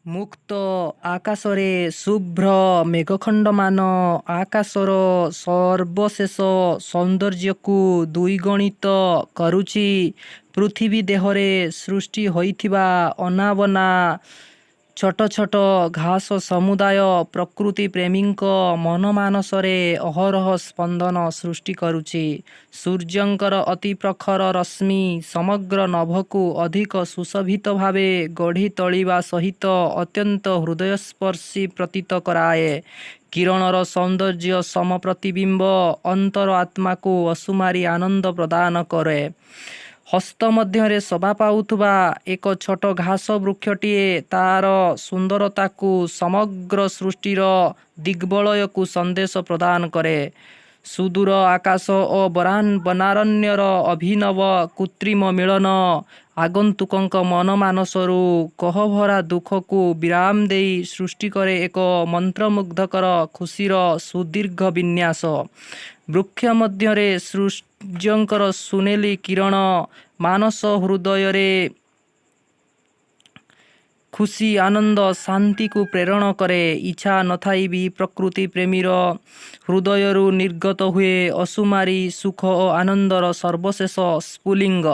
ମୁକ୍ତ ଆକାଶରେ ଶୁଭ୍ର ମେଘଖଣ୍ଡମାନ ଆକାଶର ସର୍ବଶେଷ ସୌନ୍ଦର୍ଯ୍ୟକୁ ଦ୍ୱିଗୁଣିତ କରୁଛି। ପୃଥିବୀ ଦେହରେ ସୃଷ୍ଟି ହୋଇଥିବା ଅନାବନା ଛୋଟ ଛୋଟ ଘାସ ସମୁଦାୟ ପ୍ରକୃତି ପ୍ରେମୀଙ୍କ ମନମାନସରେ ଅହରହ ସ୍ପନ୍ଦନ ସୃଷ୍ଟି କରୁଛି। ସୂର୍ଯ୍ୟଙ୍କର ଅତି ପ୍ରଖର ରଶ୍ମି ସମଗ୍ର ନଭକୁ ଅଧିକ ସୁଶୋଭିତ ଭାବେ ଗଢ଼ି ତୋଳିବା ସହିତ ଅତ୍ୟନ୍ତ ହୃଦୟସ୍ପର୍ଶୀ ପ୍ରତୀତ କରାଏ। କିରଣର ସୌନ୍ଦର୍ଯ୍ୟ ସମ ପ୍ରତିବିମ୍ବ ଅନ୍ତର ଆତ୍ମାକୁ ଅସୁମାରୀ ଆନନ୍ଦ ପ୍ରଦାନ କରେ। ହସ୍ତ ମଧ୍ୟରେ ଶୋଭା ପାଉଥିବା ଏକ ଛୋଟ ଘାସ ବୃକ୍ଷଟିଏ ତାର ସୁନ୍ଦରତାକୁ ସମଗ୍ର ସୃଷ୍ଟିର ଦିଗ୍ବଳୟକୁ ସନ୍ଦେଶ ପ୍ରଦାନ କରେ। ସୁଦୂର ଆକାଶ ଓ ବନାରଣ୍ୟର ଅଭିନବ କୃତ୍ରିମ ମିଳନ ଆଗନ୍ତୁକଙ୍କ ମନମାନସରୁ କୋହଭରା ଦୁଃଖକୁ ବିରାମ ଦେଇ ସୃଷ୍ଟି କରେ ଏକ ମନ୍ତ୍ରମୁଗ୍ଧକର ଖୁସିର ସୁଦୀର୍ଘ ବିନ୍ୟାସ। ବୃକ୍ଷ ମଧ୍ୟରେ ସୂର୍ଯ୍ୟଙ୍କର ସୁନେଲି କିରଣ ମାନସ ହୃଦୟରେ ଖୁସି ଆନନ୍ଦ ଶାନ୍ତିକୁ ପ୍ରେରଣ କରେ। ଇଚ୍ଛା ନଥାଇ ବି ପ୍ରକୃତି ପ୍ରେମୀର ହୃଦୟରୁ ନିର୍ଗତ ହୁଏ ଅସୁମାରୀ ସୁଖ ଓ ଆନନ୍ଦର ସର୍ବଶେଷ ସ୍ଫୁଲିଙ୍ଗ।